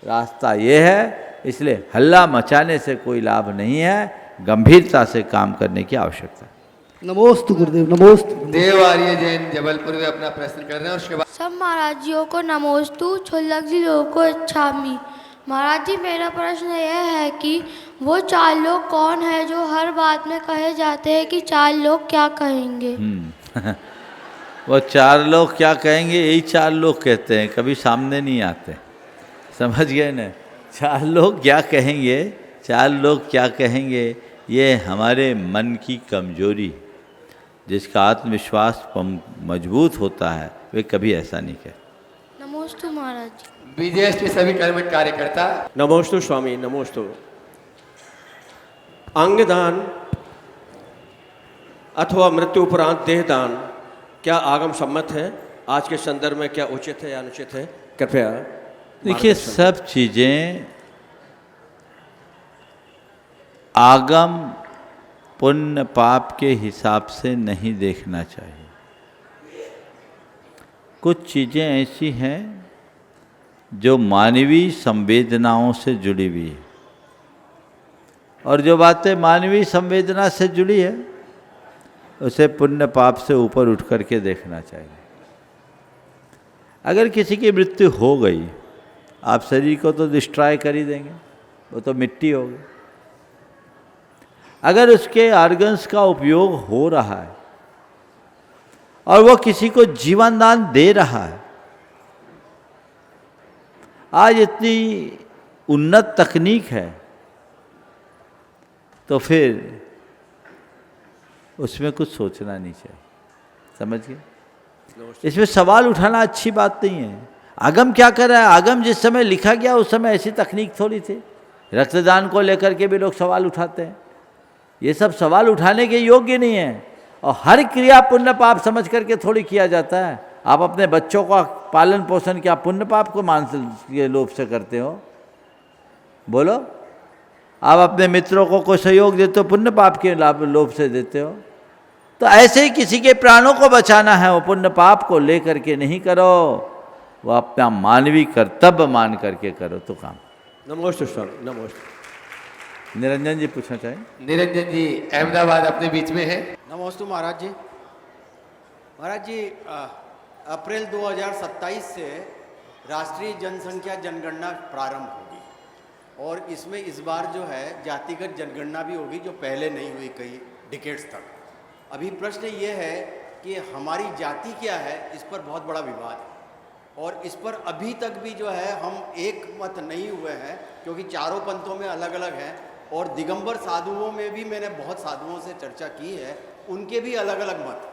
रास्ता ये है। इसलिए हल्ला मचाने से कोई लाभ नहीं है, गंभीरता से काम करने की आवश्यकता है। नमोस्तु गुरुदेव, नमोस्तु। देव आर्य जैन जबलपुर में अपना प्रश्न कर रहे हैं। उसके बाद सब महाराज जियों को नमोस्तु, छोलक जी लोगों को इच्छामी। महाराज जी, मेरा प्रश्न यह है कि वो 4 लोग कौन है जो हर बात में कहे जाते हैं कि 4 लोग क्या कहेंगे? वो 4 लोग क्या कहेंगे, यही 4 लोग कहते हैं, कभी सामने नहीं आते। समझ गए न? 4 लोग क्या कहेंगे, 4 लोग क्या कहेंगे, ये हमारे मन की कमजोरी। जिसका आत्मविश्वास मजबूत होता है वे कभी ऐसा नहीं कहते। नमोस्तु महाराज जी। बीजेएस के सभी कर्मठ कार्यकर्ता। नमोस्तु स्वामी, नमोस्तु। अंगदान अथवा मृत्यु उपरांत देहदान क्या आगम सम्मत है? आज के संदर्भ में क्या उचित है या अनुचित है? कृपया। देखिए, सब चीज़ें आगम पुण्य पाप के हिसाब से नहीं देखना चाहिए। कुछ चीज़ें ऐसी हैं जो मानवीय संवेदनाओं से जुड़ी हुई है, और जो बातें मानवीय संवेदना से जुड़ी है उसे पुण्य पाप से ऊपर उठ करके देखना चाहिए। अगर किसी की मृत्यु हो गई, आप शरीर को तो डिस्ट्रॉय कर ही देंगे, वो तो मिट्टी होगी। अगर उसके ऑर्गन्स का उपयोग हो रहा है और वो किसी को जीवन दान दे रहा है, आज इतनी उन्नत तकनीक है, तो फिर उसमें कुछ सोचना नहीं चाहिए। समझ गए? इसमें सवाल उठाना अच्छी बात नहीं है। आगम क्या कर रहा है? आगम जिस समय लिखा गया उस समय ऐसी तकनीक थोड़ी थी। रक्तदान को लेकर के भी लोग सवाल उठाते हैं। ये सब सवाल उठाने के योग्य नहीं है, और हर क्रिया पुण्य पाप समझ करके थोड़ी किया जाता है। आप अपने बच्चों का पालन पोषण क्या पुण्य पाप को मान के लोभ से करते हो? बोलो। आप अपने मित्रों को कोई सहयोग देते हो, पुण्य पाप के लोभ से देते हो? तो ऐसे ही किसी के प्राणों को बचाना है, वो पुण्य पाप को लेकर के नहीं करो, वो अपना मानवीय कर्तव्य मान करके करो तो काम। नमस्ते सर, नमस्ते। निरंजन जी पूछना चाहें? निरंजन जी अहमदाबाद अपने बीच में है। नमस्ते महाराज जी। महाराज जी, अप्रैल 2027 से राष्ट्रीय जनसंख्या जनगणना प्रारंभ होगी, और इसमें इस बार जो है जातिगत जनगणना भी होगी, जो पहले नहीं हुई कई डिकेड्स तक। अभी प्रश्न ये है कि हमारी जाति क्या है, इस पर बहुत बड़ा विवाद है, और इस पर अभी तक भी जो है हम एक मत नहीं हुए हैं, क्योंकि चारों पंथों में अलग अलग हैं, और दिगंबर साधुओं में भी मैंने बहुत साधुओं से चर्चा की है, उनके भी अलग अलग मत।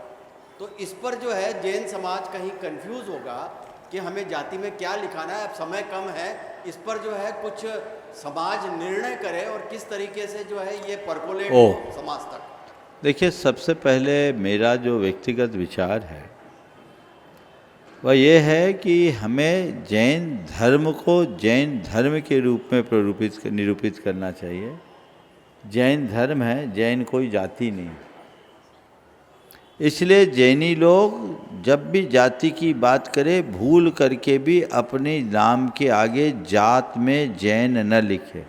तो इस पर जो है जैन समाज कहीं कंफ्यूज होगा कि हमें जाति में क्या लिखाना है। अब समय कम है, इस पर जो है कुछ समाज निर्णय करे, और किस तरीके से जो है ये परकोलेट समाज तक। देखिए, सबसे पहले मेरा जो व्यक्तिगत विचार है वह ये है कि हमें जैन धर्म को जैन धर्म के रूप में निरूपित करना चाहिए। जैन धर्म है, जैन कोई जाति नहीं। इसलिए जैनी लोग जब भी जाति की बात करें, भूल करके भी अपने नाम के आगे जात में जैन न लिखे,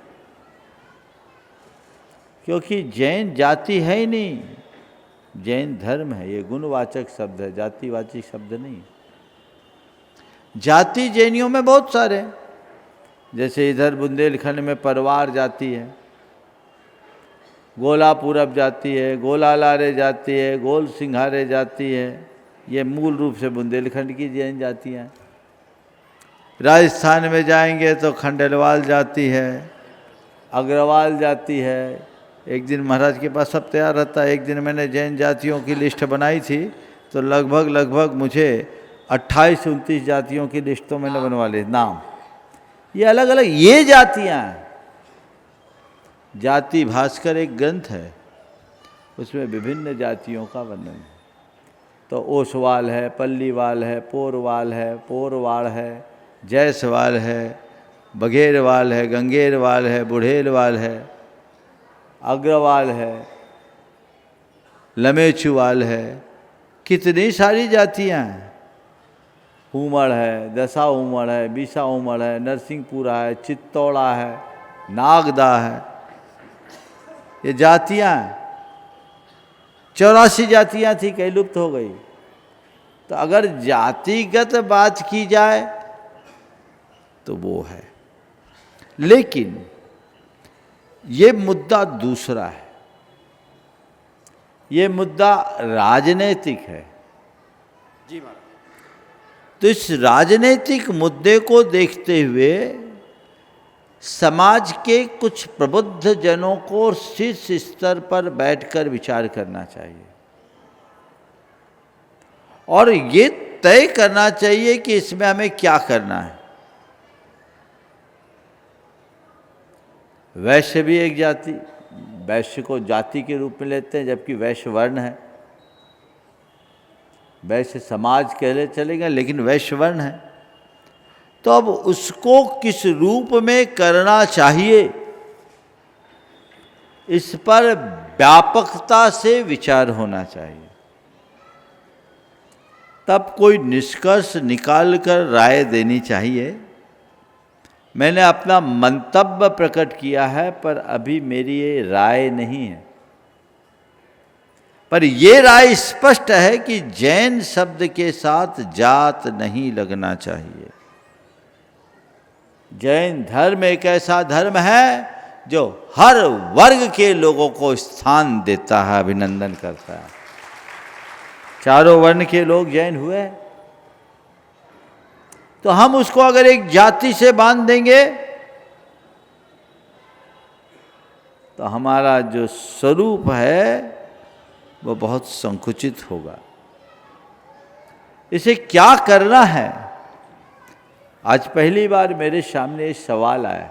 क्योंकि जैन जाति है ही नहीं, जैन धर्म है। ये गुणवाचक शब्द है, जातिवाचक शब्द नहीं। जाति जैनियों में बहुत सारे हैं, जैसे इधर बुंदेलखंड में परवार जाति है, गोला पूरब जाति है, गोला लारे जाति है, गोल सिंघारे जाति है। ये मूल रूप से बुंदेलखंड की जैन जातियाँ। राजस्थान में जाएंगे तो खंडेलवाल जाति है, अग्रवाल जाति है। एक दिन महाराज के पास सब तैयार रहता है। एक दिन मैंने जैन जातियों की लिस्ट बनाई थी, तो लगभग मुझे 28-29 जातियों की लिस्ट तो मैंने बनवा ली, नाम। ये अलग अलग ये जातियाँ हैं। जाति भास्कर एक ग्रंथ है, उसमें विभिन्न जातियों का वर्णन है। तो ओसवाल है, पल्लीवाल है, पोरवाल है, पोरवाड़ है, जयसवाल है, बघेरवाल है, गंगेरवाल है, बुढ़ेलवाल है, अग्रवाल है, लमेचुवाल है। कितनी सारी जातियाँ हैं। उमड़ है, दशा उमड़ है, बीसा उमड़ है, नरसिंहपुरा है, चित्तौड़ा है, नागदा है। ये जातियाँ 84 जातियाँ थी, कई लुप्त हो गई। तो अगर जातिगत बात की जाए तो वो है, लेकिन ये मुद्दा दूसरा है। ये मुद्दा राजनीतिक है। जी महाराज। तो इस राजनीतिक मुद्दे को देखते हुए समाज के कुछ प्रबुद्ध जनों को शीर्ष स्तर पर बैठकर विचार करना चाहिए, और ये तय करना चाहिए कि इसमें हमें क्या करना है। वैश्य भी एक जाति, वैश्य को जाति के रूप में लेते हैं, जबकि वैश्य वर्ण है। वैश्य समाज कहले चलेगा, लेकिन वैश्य वर्ण है। तो अब उसको किस रूप में करना चाहिए, इस पर व्यापकता से विचार होना चाहिए, तब कोई निष्कर्ष निकालकर राय देनी चाहिए। मैंने अपना मंतव्य प्रकट किया है, पर अभी मेरी ये राय नहीं है। पर ये राय स्पष्ट है कि जैन शब्द के साथ जात नहीं लगना चाहिए। जैन धर्म एक ऐसा धर्म है जो हर वर्ग के लोगों को स्थान देता है, अभिनंदन करता है। चारों वर्ण के लोग जैन हुए, तो हम उसको अगर एक जाति से बांध देंगे तो हमारा जो स्वरूप है वो बहुत संकुचित होगा। इसे क्या करना है? आज पहली बार मेरे सामने एक सवाल आया,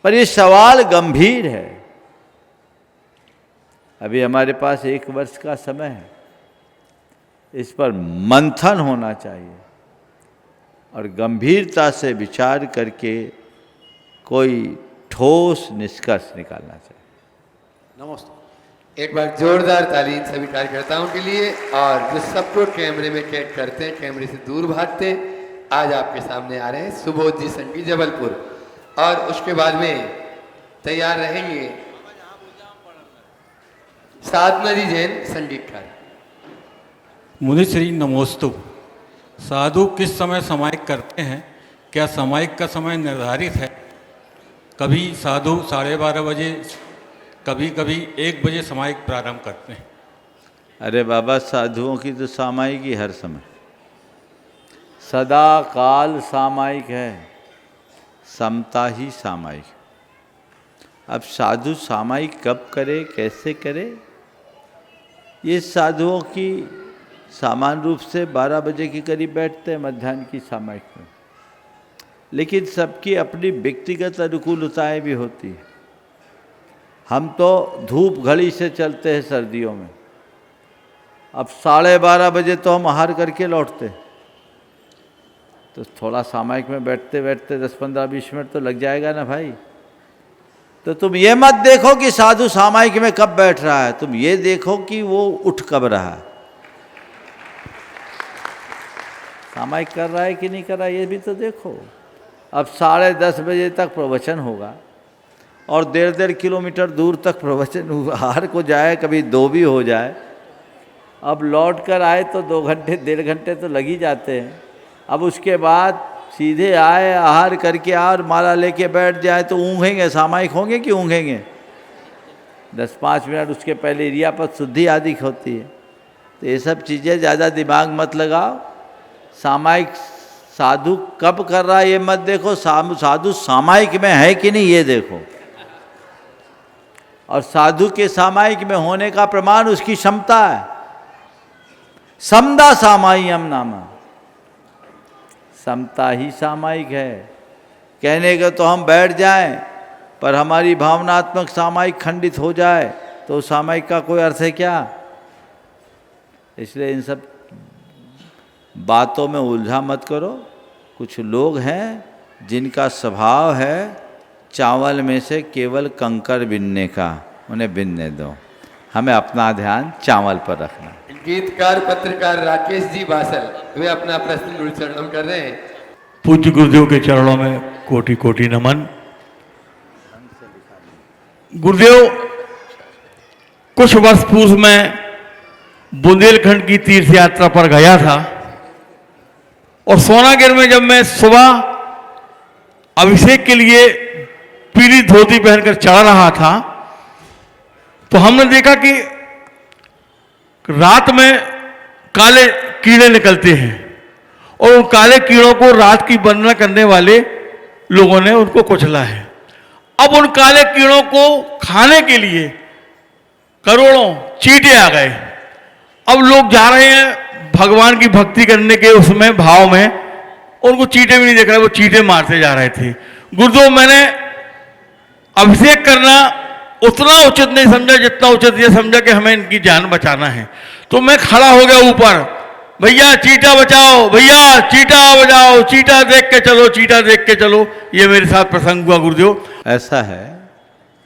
पर ये सवाल गंभीर है। अभी हमारे पास 1 वर्ष का समय है, इस पर मंथन होना चाहिए और गंभीरता से विचार करके कोई ठोस निष्कर्ष निकालना चाहिए। नमस्ते। एक बार जोरदार ताली इन सभी कार्यकर्ताओं के लिए, और जो सबको कैमरे में कैद करते हैं, कैमरे से दूर भागते, आज आपके सामने आ रहे हैं सुबोध जी संगी जबलपुर, और उसके बाद में तैयार रहेंगे साधना जी जैन संगीतकार। मुनिश्री नमोस्तु। साधु किस समय समायिक करते हैं? क्या समायिक का समय निर्धारित है? कभी साधु 12:30 बजे, कभी कभी 1 बजे समायिक प्रारंभ करते हैं। अरे बाबा, साधुओं की तो सामायिक ही हर समय, सदा काल सामायिक है, समता ही सामायिक। अब साधु सामायिक कब करे, कैसे करे, ये साधुओं की सामान्य रूप से 12 बजे के करीब बैठते हैं मध्याह्न की सामायिक में, लेकिन सबकी अपनी व्यक्तिगत अनुकूलताएं भी होती है। हम तो धूप घड़ी से चलते हैं सर्दियों में, अब 12:30 बजे तो हम आहार करके लौटते, तो थोड़ा सामायिक में बैठते बैठते 10-15-20 मिनट तो लग जाएगा ना भाई। तो तुम ये मत देखो कि साधु सामायिक में कब बैठ रहा है, तुम ये देखो कि वो उठ कब रहा है, सामायिक कर रहा है कि नहीं कर रहा है, ये भी तो देखो। अब 10:30 बजे तक प्रवचन होगा और 1.5 किलोमीटर दूर तक प्रवचन आहार को जाए, कभी 2 भी हो जाए। अब लौट कर आए तो 2 घंटे 1.5 घंटे तो लग ही जाते हैं। अब उसके बाद सीधे आए, आहार करके और माला लेके बैठ जाए तो ऊँघेंगे, सामायिक होंगे कि ऊँघेंगे? 10-5 मिनट उसके पहले इरियापत शुद्धि आदि होती है। तो ये सब चीज़ें ज़्यादा दिमाग मत लगाओ। सामायिक साधु कब कर रहा है ये मत देखो, साधु सामायिक में है कि नहीं ये देखो। और साधु के सामायिक में होने का प्रमाण उसकी क्षमता है। समदा सामायियम नामा, समता ही सामायिक है। कहने का तो हम बैठ जाएं, पर हमारी भावनात्मक सामायिक खंडित हो जाए तो सामायिक का कोई अर्थ है क्या? इसलिए इन सब बातों में उलझा मत करो। कुछ लोग हैं जिनका स्वभाव है चावल में से केवल कंकर बिनने का, उन्हें बिनने दो, हमें अपना ध्यान चावल पर रखना। गीतकार पत्रकार राकेश जी बासल, वे अपना प्रश्न गुरु चरणों में कर रहे हैं। पूज्य गुरुदेव के चरणों में कोटि कोटि नमन। गुरुदेव, कुछ वर्ष पूर्व मैं बुंदेलखंड की तीर्थ यात्रा पर गया था और सोनागिर में जब मैं सुबह अभिषेक के लिए पीली धोती पहनकर चढ़ रहा था तो हमने देखा कि रात में काले कीड़े निकलते हैं और उन काले कीड़ों को रात की वंदना करने वाले लोगों ने उनको कुचला है। अब उन काले कीड़ों को खाने के लिए करोड़ों चींटे आ गए। अब लोग जा रहे हैं भगवान की भक्ति करने के उसमें भाव में, उनको चींटे भी नहीं देख रहे, वो चींटे मारते जा रहे थे। गुरुदेव, मैंने अभिषेक करना उतना उचित नहीं समझा जितना उचित ये समझा कि हमें इनकी जान बचाना है। तो मैं खड़ा हो गया ऊपर, भैया चीटा बचाओ, भैया चीटा बचाओ, चीटा देख के चलो, चीटा देख के चलो। ये मेरे साथ प्रसंग हुआ गुरुदेव। ऐसा है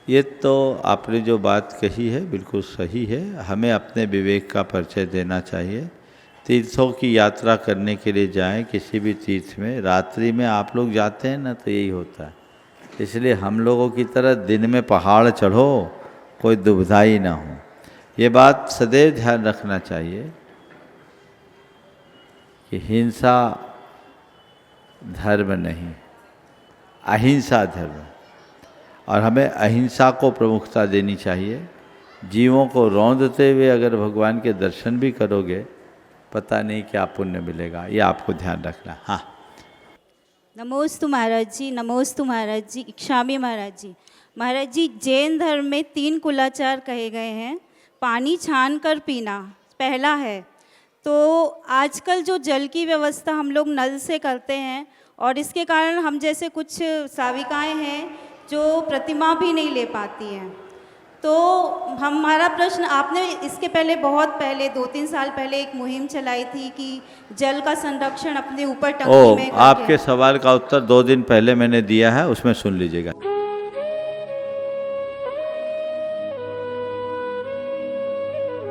ये तो आपने जो बात कही है बिल्कुल सही है। हमें अपने विवेक का परिचय देना चाहिए। तीर्थों की यात्रा करने के लिए जाएं किसी भी तीर्थ में, रात्रि में आप लोग जाते हैं ना तो यही होता है। इसलिए हम लोगों की तरह दिन में पहाड़ चढ़ो, कोई दुविधाई ना हो। ये बात सदैव ध्यान रखना चाहिए कि हिंसा धर्म नहीं, अहिंसा धर्म, और हमें अहिंसा को प्रमुखता देनी चाहिए। जीवों को रौंदते हुए अगर भगवान के दर्शन भी करोगे, पता नहीं क्या पुण्य मिलेगा, ये आपको ध्यान रखना। हाँ, नमोस्तु महाराज जी, नमोस्तु महाराज जी, इक्षामी महाराज जी। महाराज जी, जैन धर्म में 3 कुलाचार कहे गए हैं। पानी छान कर पीना पहला है। तो आजकल जो जल की व्यवस्था हम लोग नल से करते हैं, और इसके कारण हम जैसे कुछ साविकाएं हैं जो प्रतिमा भी नहीं ले पाती हैं। तो हमारा प्रश्न, आपने इसके पहले बहुत पहले 2-3 साल पहले एक मुहिम चलाई थी कि जल का संरक्षण अपने ऊपर टंकी में करके। आपके सवाल का उत्तर 2 दिन पहले मैंने दिया है, उसमें सुन लीजिएगा।